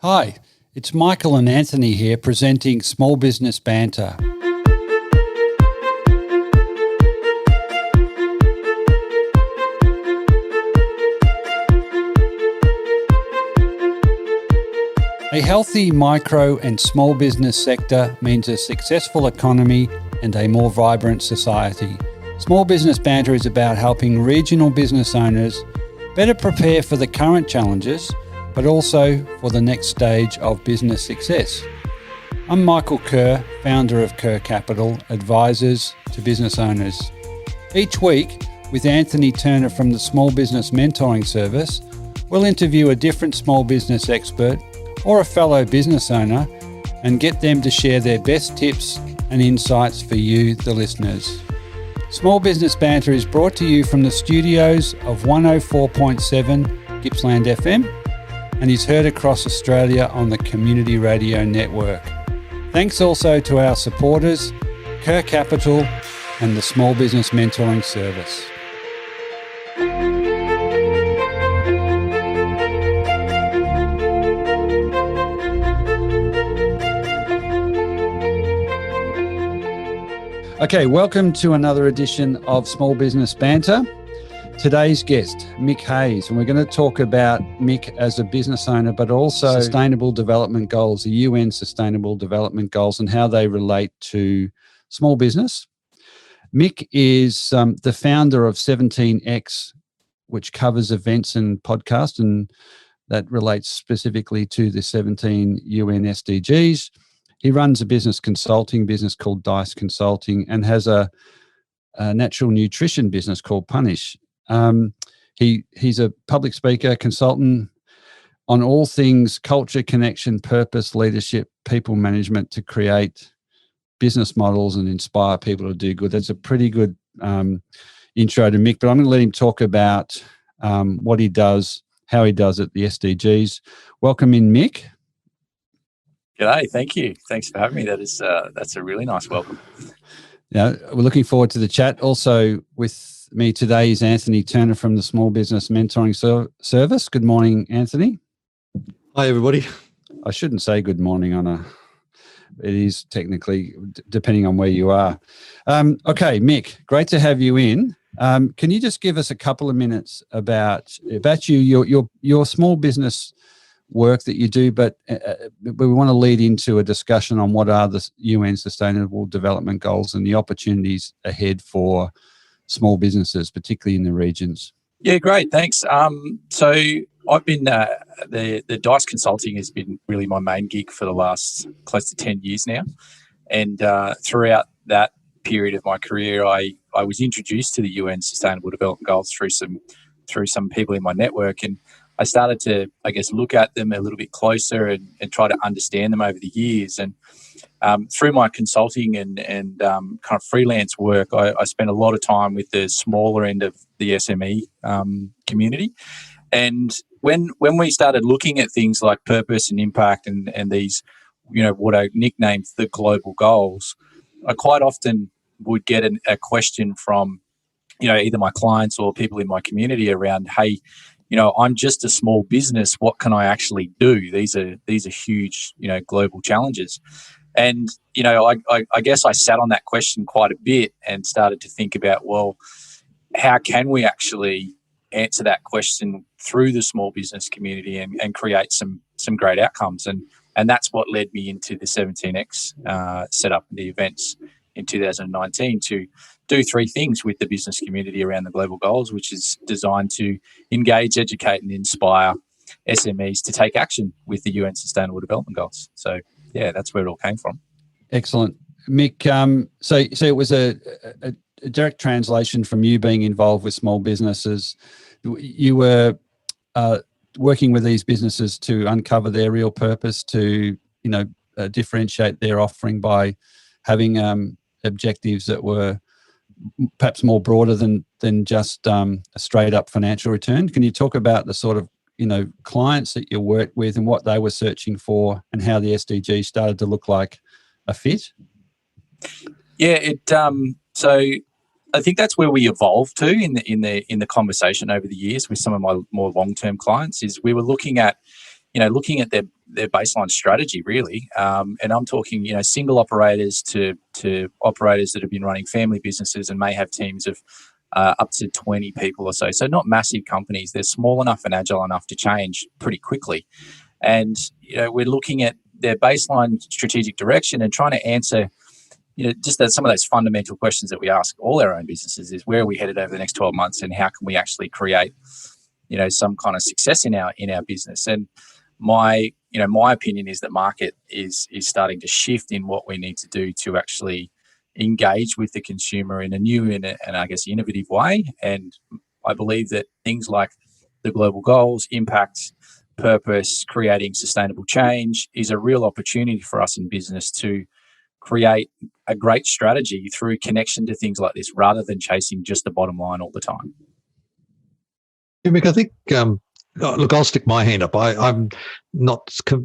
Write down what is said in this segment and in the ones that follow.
Hi, it's Michael and Anthony here presenting Small Business Banter. A healthy micro and small business sector means a successful economy and a more vibrant society. Small Business Banter is about helping regional business owners better prepare for the current challenges, but also for the next stage of business success. I'm Michael Kerr, founder of Kerr Capital, advisors to business owners. Each week, with Anthony Turner from the Small Business Mentoring Service, we'll interview a different small business expert or a fellow business owner and get them to share their best tips and insights for you, the listeners. Small Business Banter is brought to you from the studios of 104.7 Gippsland FM and is heard across Australia on the Community Radio Network. Thanks also to our supporters, Kerr Capital and the Small Business Mentoring Service. Okay, welcome to another edition of Small Business Banter. Today's guest, Mick Hase, and we're going to talk about Mick as a business owner, but also Sustainable Development Goals, the UN Sustainable Development Goals, and how they relate to small business. Mick is the founder of 17X, which covers events and podcasts, and that relates specifically to the 17 UN SDGs. He runs a consulting business called Dice Consulting and has a natural nutrition business called Punish. He's a public speaker, consultant on all things culture, connection, purpose, leadership, people management to create business models and inspire people to do good. That's a pretty good intro to Mick, but I'm going to let him talk about what he does, how he does it, the SDGs. Welcome in, Mick. G'day, thank you. Thanks for having me. That's a really nice welcome. Yeah, we're looking forward to the chat. Also with me today is Anthony Turner from the Small Business Mentoring Service. Good morning, Anthony. Hi, everybody. I shouldn't say good morning it is technically depending on where you are. Okay, Mick, great to have you in. Can you just give us a couple of minutes about you, your small business work that you do, but we want to lead into a discussion on what are the UN Sustainable Development Goals and the opportunities ahead for small businesses, particularly in the regions. Yeah, great, thanks. So I've been the Dice Consulting has been really my main gig for the last close to 10 years now, and throughout that period of my career, I was introduced to the UN Sustainable Development Goals through some people in my network, and I started to, I guess, look at them a little bit closer and try to understand them over the years. And through my consulting and kind of freelance work, I spent a lot of time with the smaller end of the SME community. And when we started looking at things like purpose and impact and these, what I nicknamed the global goals, I quite often would get a question from, either my clients or people in my community around, hey, I'm just a small business. What can I actually do? These are huge, global challenges. And, I guess I sat on that question quite a bit and started to think about, well, how can we actually answer that question through the small business community and create some great outcomes? And that's what led me into the 17X setup and the events in 2019 to do three things with the business community around the global goals, which is designed to engage, educate and inspire SMEs to take action with the UN Sustainable Development Goals. So, yeah, that's where it all came from. Excellent. Mick, so it was a direct translation from you being involved with small businesses. You were working with these businesses to uncover their real purpose, to, differentiate their offering by having objectives that were perhaps more broader than just a straight up financial return. Can you talk about the sort of clients that you worked with and what they were searching for and how the SDG started to look like a fit? Yeah, so I think that's where we evolved to in the conversation over the years with some of my more long-term clients is we were looking at, looking at their baseline strategy really. And I'm talking, single operators to operators that have been running family businesses and may have teams of up to 20 people or so. So not massive companies. They're small enough and agile enough to change pretty quickly. And, we're looking at their baseline strategic direction and trying to answer, just some of those fundamental questions that we ask all our own businesses is where are we headed over the next 12 months and how can we actually create, some kind of success in our business. And my opinion is that market is starting to shift in what we need to do to actually engage with the consumer in a new and I guess innovative way. And I believe that things like the global goals, impact, purpose, creating sustainable change is a real opportunity for us in business to create a great strategy through connection to things like this rather than chasing just the bottom line all the time. Yeah, Mick, I think, look, I'll stick my hand up. I'm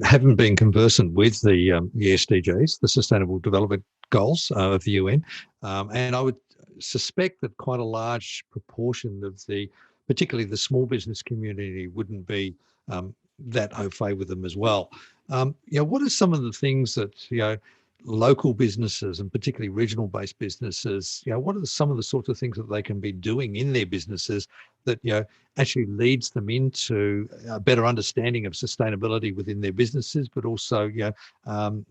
haven't been conversant with the SDGs, the Sustainable Development Goals of the UN, and I would suspect that quite a large proportion of particularly the small business community, wouldn't be that au fait with them as well. What are some of the things that local businesses and particularly regional-based businesses, what are some of the sorts of things that they can be doing in their businesses that actually leads them into a better understanding of sustainability within their businesses, but also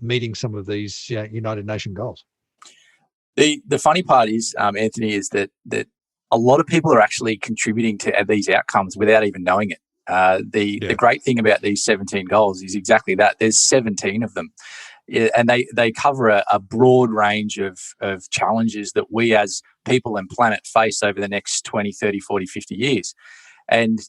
meeting some of these United Nations goals? The funny part is, Anthony, is that a lot of people are actually contributing to these outcomes without even knowing it. The great thing about these 17 goals is exactly that. There's 17 of them. And they cover a broad range of challenges that we as people and planet face over the next 20, 30, 40, 50 years. And,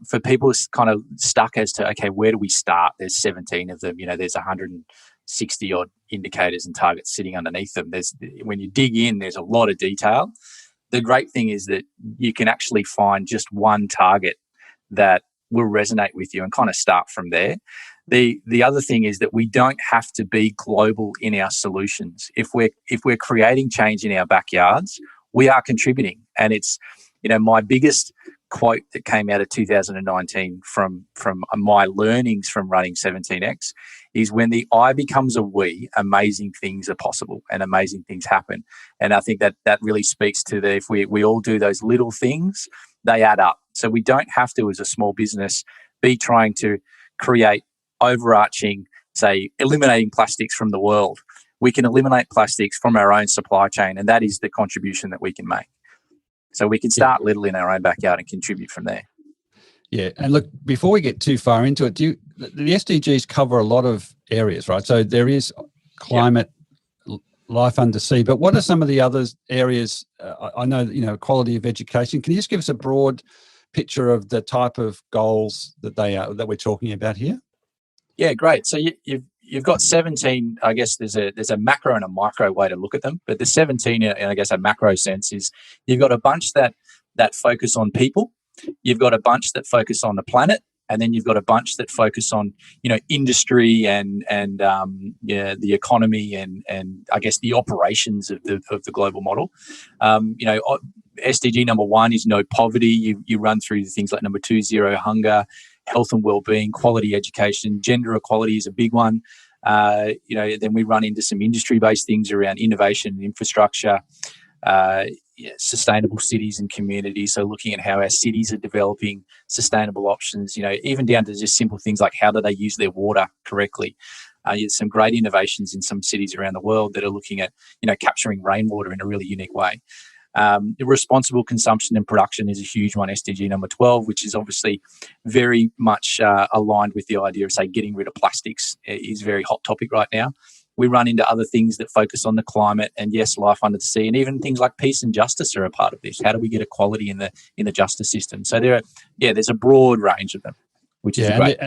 for people kind of stuck as to, okay, where do we start? There's 17 of them. There's 160 odd indicators and targets sitting underneath them. When you dig in, there's a lot of detail. The great thing is that you can actually find just one target that will resonate with you and kind of start from there. The other thing is that we don't have to be global in our solutions. If we're creating change in our backyards, we are contributing. And it's, my biggest quote that came out of 2019 from my learnings from running 17X is when the I becomes a we, amazing things are possible and amazing things happen. And I think that really speaks to if we all do those little things, they add up. So we don't have to, as a small business, be trying to create overarching, say, eliminating plastics from the world. We can eliminate plastics from our own supply chain, and that is the contribution that we can make. So we can start little in our own backyard and contribute from there. Yeah, and look, before we get too far into it, the SDGs cover a lot of areas, right? So there is climate, life under sea, but what are some of the other areas? I know, quality of education. Can you just give us a broad picture of the type of goals that we're talking about here? Yeah, great. So you've got 17. I guess there's a macro and a micro way to look at them, but the 17, in I guess a macro sense, is you've got a bunch that focus on people, you've got a bunch that focus on the planet, and then you've got a bunch that focus on industry and the economy and I guess the operations of the global model. SDG number 1 is no poverty. You run through the things like number 2, zero hunger, health and well-being, quality education, gender equality is a big one. Then we run into some industry-based things around innovation and infrastructure, sustainable cities and communities. So looking at how our cities are developing sustainable options, even down to just simple things like how do they use their water correctly. There's some great innovations in some cities around the world that are looking at, capturing rainwater in a really unique way. Responsible consumption and production is a huge one, SDG number 12, which is obviously very much aligned with the idea of, say, getting rid of plastics is a very hot topic right now. We run into other things that focus on the climate and, yes, life under the sea, and even things like peace and justice are a part of this. How do we get equality in the justice system? So there's a broad range of them, which is great.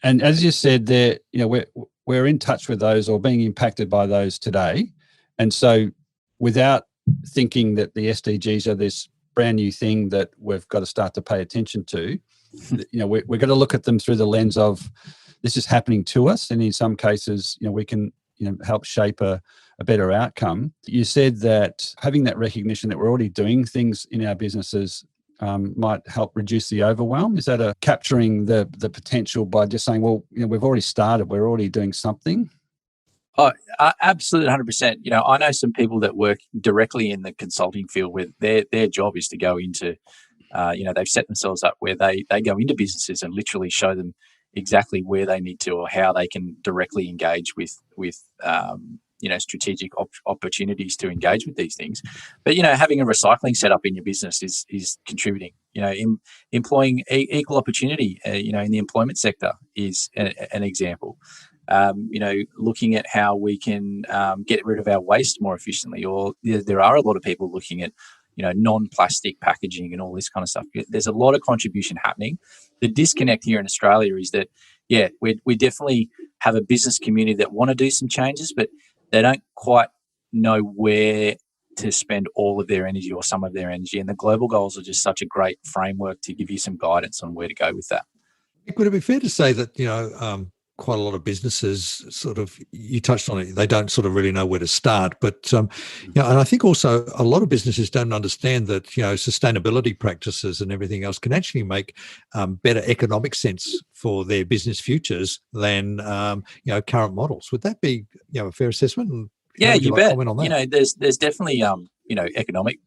And as you said, we're in touch with those or being impacted by those today, and so without thinking that the SDGs are this brand new thing that we've got to start to pay attention to, we're going to look at them through the lens of this is happening to us, and in some cases, we can help shape a better outcome. You said that having that recognition that we're already doing things in our businesses might help reduce the overwhelm? Is that capturing the potential by just saying, well, we've already started, we're already doing something? Oh, absolutely, 100%. I know some people that work directly in the consulting field where their job is to go into, they've set themselves up where they go into businesses and literally show them exactly where they need to or how they can directly engage with strategic opportunities to engage with these things. But, having a recycling setup in your business is contributing. Employing equal opportunity, in the employment sector is an example. Looking at how we can get rid of our waste more efficiently, or there are a lot of people looking at, non-plastic packaging and all this kind of stuff. There's a lot of contribution happening. The disconnect here in Australia is that, we definitely have a business community that want to do some changes, but they don't quite know where to spend all of their energy or some of their energy. And the global goals are just such a great framework to give you some guidance on where to go with that. Would it be fair to say that, quite a lot of businesses you touched on it, they don't sort of really know where to start, but, and I think also a lot of businesses don't understand that, sustainability practices and everything else can actually make better economic sense for their business futures than, current models. Would that be, a fair assessment? And yeah, you bet. Comment on that? There's definitely, economic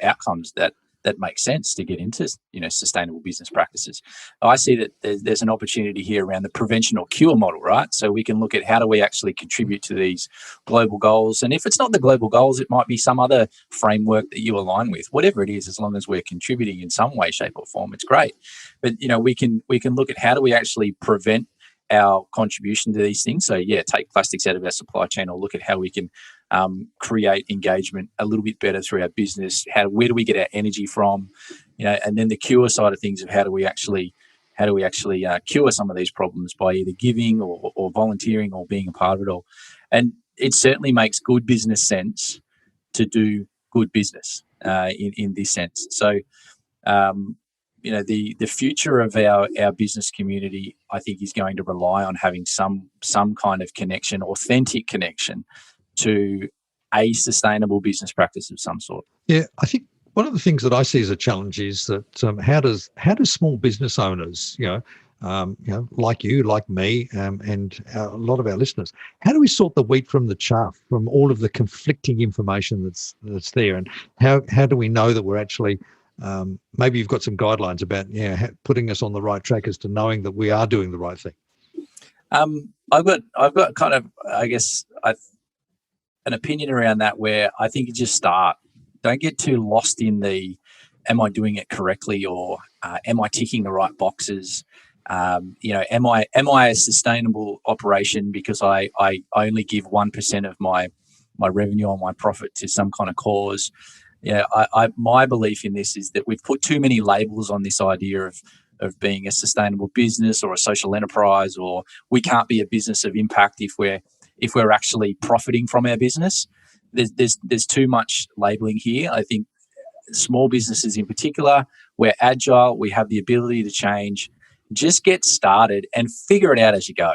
outcomes that makes sense to get into, sustainable business practices. I see that there's an opportunity here around the prevention or cure model, right? So we can look at how do we actually contribute to these global goals. And if it's not the global goals, it might be some other framework that you align with. Whatever it is, as long as we're contributing in some way, shape or form, it's great. But, we can look at how do we actually prevent our contribution to these things. So, take plastics out of our supply chain, or look at how we can create engagement a little bit better through our business. Where do we get our energy from? And then the cure side of things of how do we actually cure some of these problems by either giving or volunteering or being a part of it all. And it certainly makes good business sense to do good business in this sense. So, the future of our business community, I think, is going to rely on having some kind of connection, authentic connection to a sustainable business practice of some sort. Yeah, I think one of the things that I see as a challenge is that how do small business owners, like you, like me, and a lot of our listeners, how do we sort the wheat from the chaff, from all of the conflicting information that's there, and how do we know that we're actually maybe you've got some guidelines about putting us on the right track as to knowing that we are doing the right thing? I've got kind of, I guess, an opinion around that, where I think you just start. Don't get too lost in the, am I doing it correctly, or am I ticking the right boxes? Am I a sustainable operation because I only give 1% of my revenue or my profit to some kind of cause? My belief in this is that we've put too many labels on this idea of being a sustainable business or a social enterprise, or we can't be a business of impact if we're actually profiting from our business. There's too much labeling here. I think small businesses in particular, we're agile, we have the ability to change. Just get started and figure it out as you go.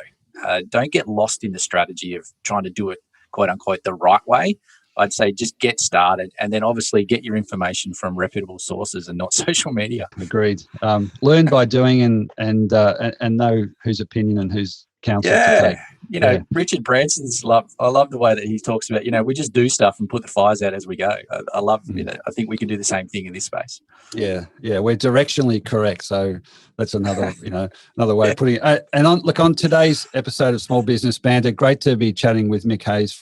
Don't get lost in the strategy of trying to do it, quote unquote, the right way. I'd say just get started, and then obviously get your information from reputable sources and not social media. Agreed. Learn by doing and know whose opinion and whose counsel to take. Richard Branson's I love the way that he talks about, we just do stuff and put the fires out as we go. I love, I think we can do the same thing in this space. Yeah. We're directionally correct. So that's another, another way of putting it. And on today's episode of Small Business Banter, great to be chatting with Mick Hase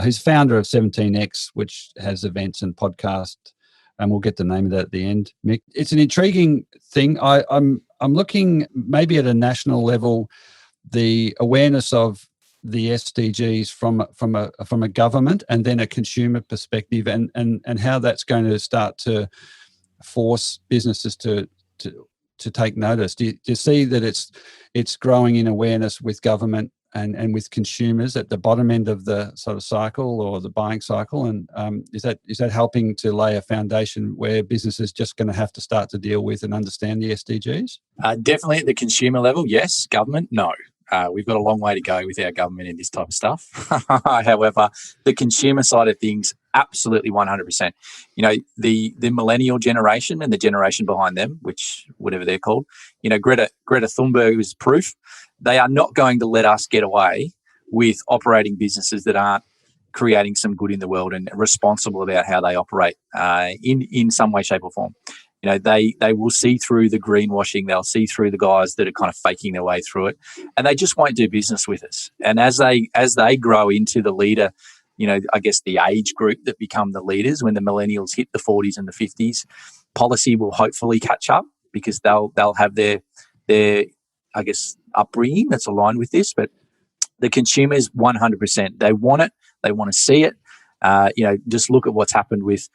who's founder of 17X, which has events and podcast, and we'll get the name of that at the end. Mick, it's an intriguing thing. I'm looking maybe at a national level, the awareness of the SDGs from a government and then a consumer perspective, and how that's going to start to force businesses to take notice. Do you see that it's growing in awareness with government and with consumers at the bottom end of the sort of cycle or the buying cycle? And is that helping to lay a foundation where businesses just going to have to start to deal with and understand the SDGs? Definitely at the consumer level, yes. Government, no. We've got a long way to go with our government in this type of stuff. However, the consumer side of things, absolutely 100%. The millennial generation and the generation behind them, which whatever they're called, Greta Thunberg is proof. They are not going to let us get away with operating businesses that aren't creating some good in the world and responsible about how they operate in some way, shape or form. They will see through the greenwashing. They'll see through the guys that are kind of faking their way through it, and they just won't do business with us. And as they grow into the leader, I guess the age group that become the leaders when the millennials hit the 40s and the 50s, policy will hopefully catch up because they'll have their I guess upbringing that's aligned with this. But the consumers 100%, they want it. They want to see it. Just look at what's happened with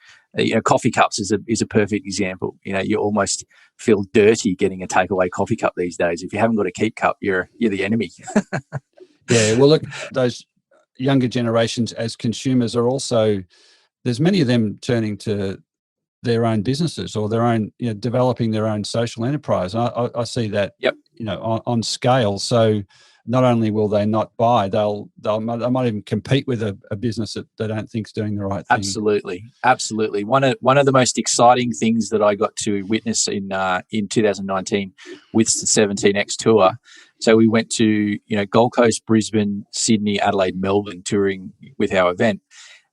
coffee cups is a perfect example. You almost feel dirty getting a takeaway coffee cup these days. If you haven't got a keep cup, you're the enemy. Yeah, well, look, those younger generations as consumers are also, there's many of them turning to their own businesses or their own, developing their own social enterprise. And I see that, yep. On scale. So not only will they not buy, they might even compete with a business that they don't think is doing the right thing. Absolutely. One of the most exciting things that I got to witness in 2019 with the 17X tour. So we went to Gold Coast, Brisbane, Sydney, Adelaide, Melbourne, touring with our event,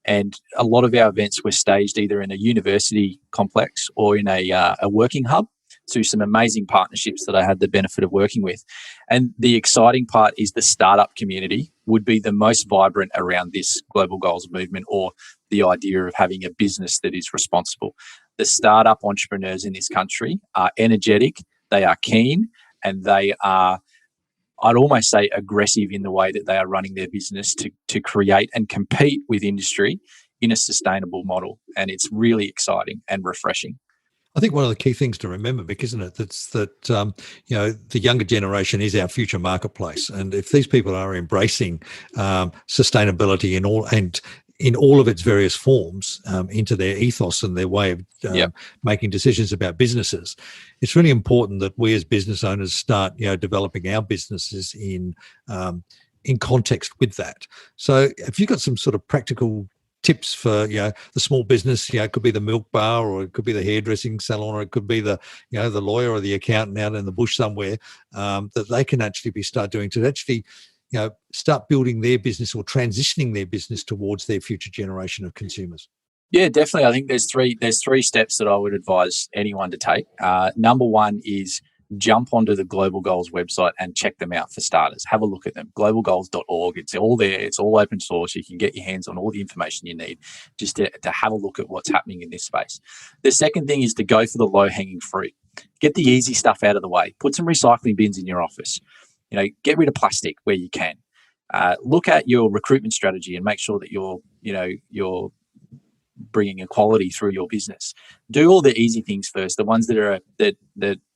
and a lot of our events were staged either in a university complex or in a working hub. Through some amazing partnerships that I had the benefit of working with. And the exciting part is the startup community would be the most vibrant around this global goals movement or the idea of having a business that is responsible. The startup entrepreneurs in this country are energetic, they are keen, and they are, I'd almost say, aggressive in the way that they are running their business to create and compete with industry in a sustainable model. And it's really exciting and refreshing. I think one of the key things to remember, Mick, isn't it, that the younger generation is our future marketplace, and if these people are embracing sustainability in all of its various forms into their ethos and their way of making decisions about businesses, it's really important that we as business owners start developing our businesses in context with that. So, if you've got some sort of practical tips for the small business, it could be the milk bar, or it could be the hairdressing salon, or it could be the the lawyer or the accountant out in the bush somewhere, that they can actually start doing to actually start building their business or transitioning their business towards their future generation of consumers. Yeah, definitely. I think there's three steps that I would advise anyone to take. Number one is jump onto the Global Goals website and check them out for starters. Have a look at them. globalgoals.org. It's all there. It's all open source. You can get your hands on all the information you need just to have a look at what's happening in this space. The second thing is to go for the low-hanging fruit. Get the easy stuff out of the way. Put some recycling bins in your office. Get rid of plastic where you can. Look at your recruitment strategy and make sure that you're bringing equality through your business. Do all the easy things first, the ones that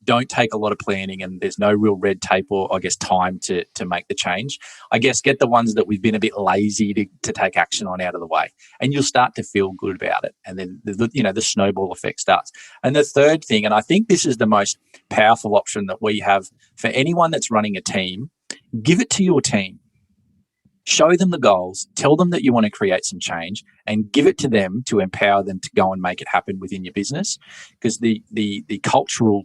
don't take a lot of planning and there's no real red tape or time to make the change. Get the ones that we've been a bit lazy to take action on out of the way, and you'll start to feel good about it. And then the snowball effect starts. And the third thing, and I think this is the most powerful option that we have for anyone that's running a team, give it to your team. Show them the goals, tell them that you want to create some change, and give it to them to empower them to go and make it happen within your business. Because the cultural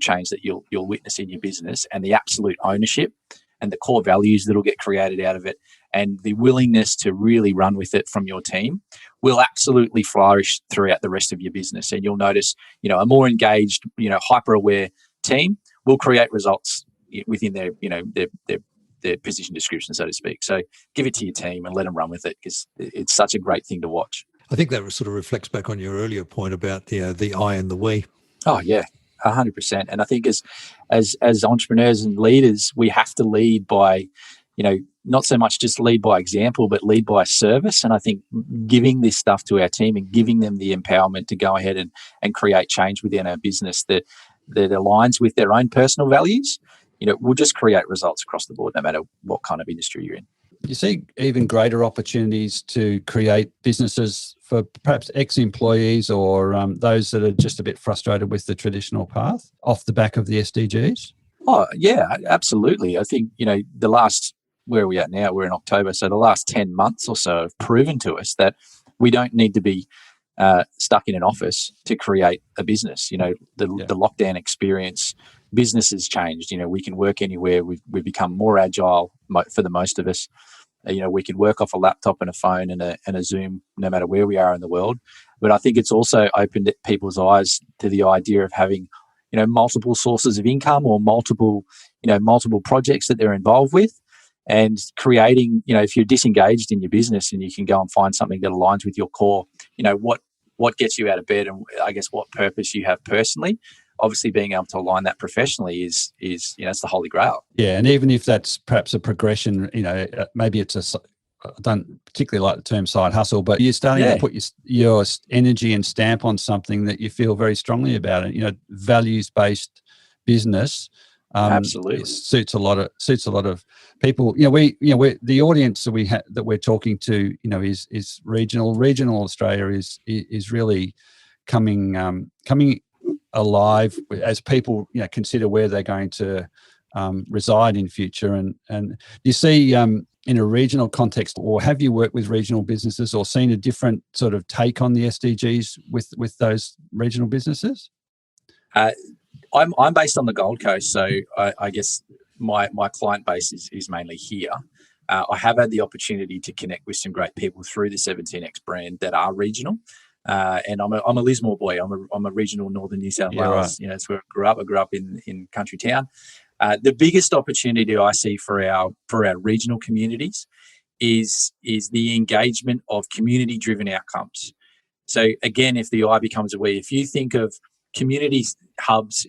change that you'll witness in your business, and the absolute ownership and the core values that will get created out of it, and the willingness to really run with it from your team, will absolutely flourish throughout the rest of your business. And you'll notice, a more engaged, hyper-aware team will create results within their position description, so to speak. So give it to your team and let them run with it, because it's such a great thing to watch. I think that sort of reflects back on your earlier point about the I and the we. Oh yeah, 100%. And I think as entrepreneurs and leaders, we have to lead by, not so much just lead by example, but lead by service. And I think giving this stuff to our team and giving them the empowerment to go ahead and create change within our business that aligns with their own personal values, we'll just create results across the board, no matter what kind of industry you're in. You see even greater opportunities to create businesses for perhaps ex-employees or those that are just a bit frustrated with the traditional path off the back of the SDGs? Oh, yeah, absolutely. I think, the last, where are we at now? We're in October. So the last 10 months or so have proven to us that we don't need to be stuck in an office to create a business. The lockdown experience, business has changed. We can work anywhere. We've become more agile for the most of us. We can work off a laptop and a phone and a Zoom no matter where we are in the world. But I think it's also opened people's eyes to the idea of having, multiple sources of income or multiple projects that they're involved with, and creating, if you're disengaged in your business and you can go and find something that aligns with your core, what gets you out of bed, and I guess what purpose you have personally. Obviously, being able to align that professionally is it's the holy grail. Yeah, and even if that's perhaps a progression, maybe it's I don't particularly like the term side hustle, but you're starting to put your energy and stamp on something that you feel very strongly about it. Values-based business. Absolutely suits a lot of people. The audience that we're talking to, is regional. Regional Australia is really coming alive as people consider where they're going to reside in future. And you see in a regional context, or have you worked with regional businesses or seen a different sort of take on the SDGs with those regional businesses? I'm based on the Gold Coast, so I guess my client base is mainly here. I have had the opportunity to connect with some great people through the 17X brand that are regional. And I'm a Lismore boy. I'm a regional northern New South Wales. Right. It's where I grew up. I grew up in country town. The biggest opportunity I see for our regional communities is the engagement of community-driven outcomes. So again, if the eye becomes a we, if you think of community hubs,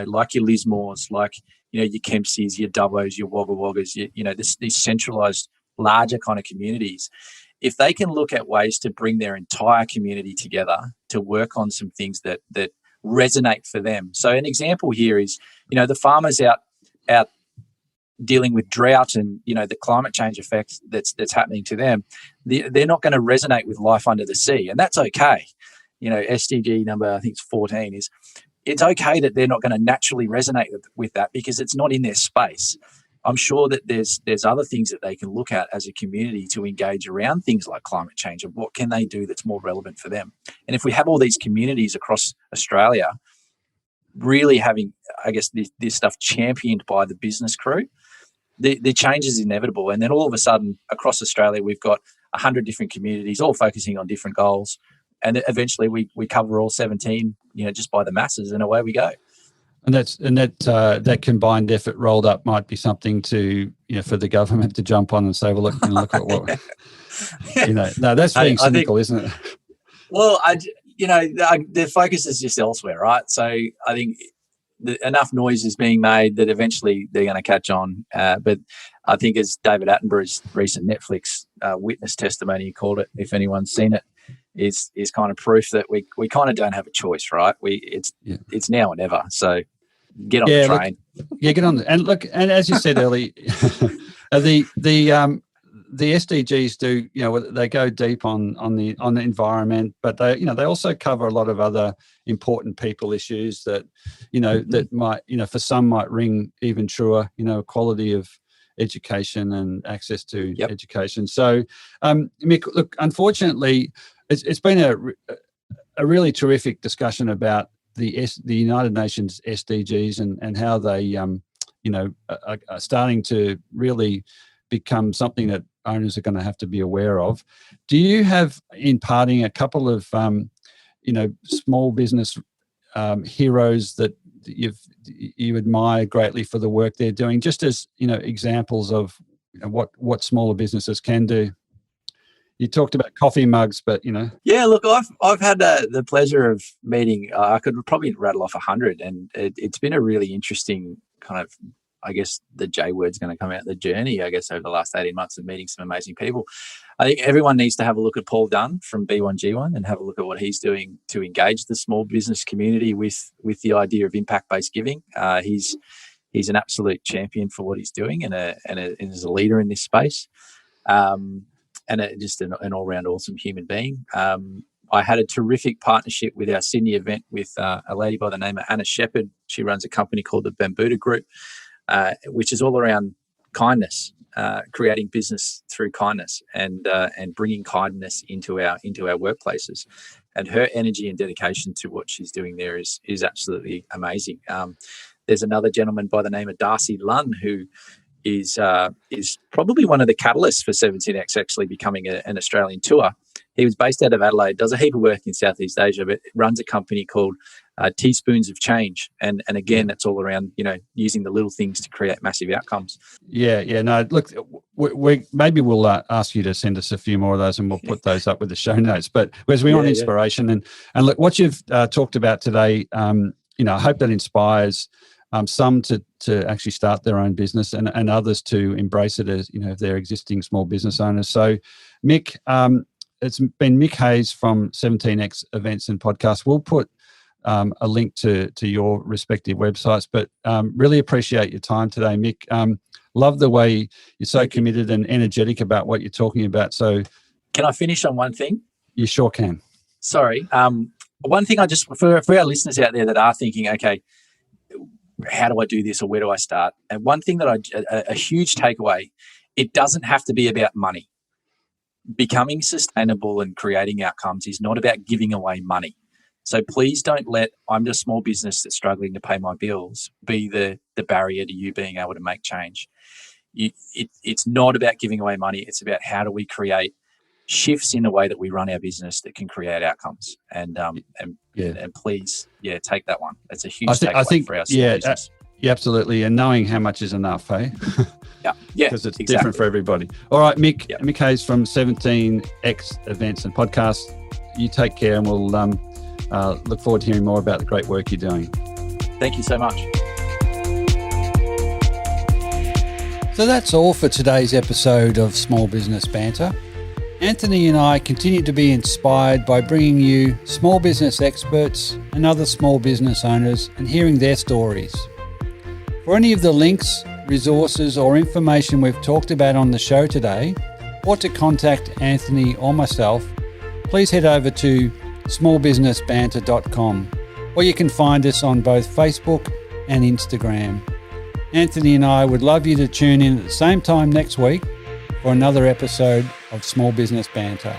like your Lismores, like your Kempseys, your Dubbos, your Wagga Waggas, these centralised larger kind of communities. If they can look at ways to bring their entire community together to work on some things that resonate for them. So an example here is, the farmers out dealing with drought and, the climate change effect that's happening to them. They're not going to resonate with life under the sea, and that's okay. SDG number, I think it's 14, is it's okay that they're not going to naturally resonate with that because it's not in their space. I'm sure that there's other things that they can look at as a community to engage around things like climate change and what can they do that's more relevant for them. And if we have all these communities across Australia really having, I guess, this stuff championed by the business crew, the change is inevitable. And then all of a sudden across Australia, we've got 100 different communities all focusing on different goals. And eventually we cover all 17, just by the masses, and away we go. And that combined effort rolled up might be something to, for the government to jump on and say, well, look at what, no, that's being cynical, isn't it? Well, the focus is just elsewhere, right? So I think enough noise is being made that eventually they're going to catch on. But I think, as David Attenborough's recent Netflix witness testimony called it, if anyone's seen it, is kind of proof that we kind of don't have a choice, right? It's now or never. So get on the train. Get on. And look, and as you said earlier, the SDGs do, they go deep on the environment, but they also cover a lot of other important people issues that, that might, for some might ring even truer, quality of education and access to education. So, Mick, look, unfortunately, it's been a really terrific discussion about the United Nations SDGs and how they, are starting to really become something that owners are going to have to be aware of. Do you have, in parting, a couple of, small business heroes that you admire greatly for the work they're doing, just as, examples of what smaller businesses can do? You talked about coffee mugs, but Yeah, look, I've had the pleasure of meeting. I could probably rattle off 100, and it's been a really interesting kind of, I guess the J word's going to come out, the journey, I guess, over the last 18 months of meeting some amazing people. I think everyone needs to have a look at Paul Dunn from B1G1 and have a look at what he's doing to engage the small business community with the idea of impact-based giving. He's an absolute champion for what he's doing and is a leader in this space. And just an all-round awesome human being. I had a terrific partnership with our Sydney event with a lady by the name of Anna Shepherd. She runs a company called the Bambuda Group, which is all around kindness, creating business through kindness, and bringing kindness into our workplaces. And her energy and dedication to what she's doing there is absolutely amazing. There's another gentleman by the name of Darcy Lunn who is probably one of the catalysts for 17X actually becoming an Australian tour. He was based out of Adelaide, does a heap of work in Southeast Asia, but runs a company called Teaspoons of Change. And again, that's all around, using the little things to create massive outcomes. Yeah. No, look, maybe we'll ask you to send us a few more of those, and we'll put those up with the show notes. But because we want inspiration, and look, what you've talked about today, I hope that inspires some to actually start their own business, and others to embrace it as, if they're existing small business owners. So, Mick, it's been Mick Hase from 17X Events and Podcasts. We'll put a link to your respective websites, but really appreciate your time today, Mick. Love the way you're so committed and energetic about what you're talking about. So, can I finish on one thing? You sure can. Sorry. One thing for our listeners out there that are thinking, okay, how do I do this, or where do I start? And one thing that a huge takeaway, it doesn't have to be about money. Becoming sustainable and creating outcomes is not about giving away money. So please don't let I'm just a small business that's struggling to pay my bills be the barrier to you being able to make change. It's not about giving away money. It's about how do we create shifts in the way that we run our business that can create outcomes. And please, take that one. That's a huge takeaway for our small business. Yeah, absolutely. And knowing how much is enough, hey? Yeah. Because it's different for everybody. All right, Mick. Yep. Mick Hase from 17X Events and Podcasts. You take care, and we'll look forward to hearing more about the great work you're doing. Thank you so much. So that's all for today's episode of Small Business Banter. Anthony and I continue to be inspired by bringing you small business experts and other small business owners and hearing their stories. For any of the links, resources, or information we've talked about on the show today, or to contact Anthony or myself, please head over to smallbusinessbanter.com, or you can find us on both Facebook and Instagram. Anthony and I would love you to tune in at the same time next week for another episode of Small Business Banter.